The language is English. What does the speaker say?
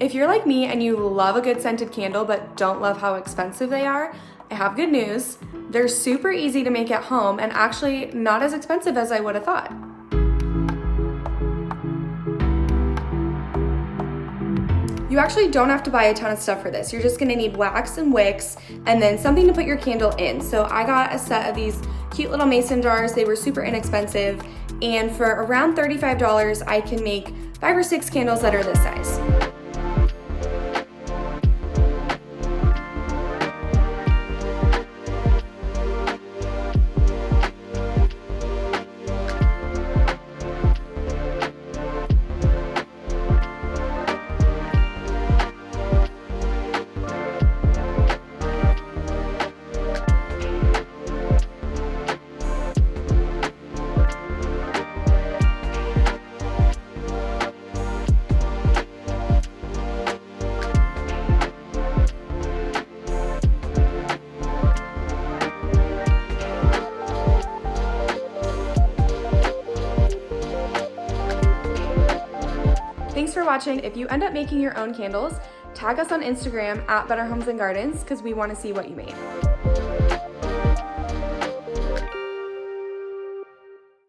If you're like me and you love a good scented candle but don't love how expensive they are, I have good news. They're super easy to make at home and actually not as expensive as I would have thought. You actually don't have to buy a ton of stuff for this. You're just gonna need wax and wicks and then something to put your candle in. So I got a set of these cute little mason jars. They were super inexpensive. And for around $35, I can make 5 or 6 candles that are this size. Thanks for watching. If you end up making your own candles, tag us on Instagram at Better Homes and Gardens because we want to see what you made.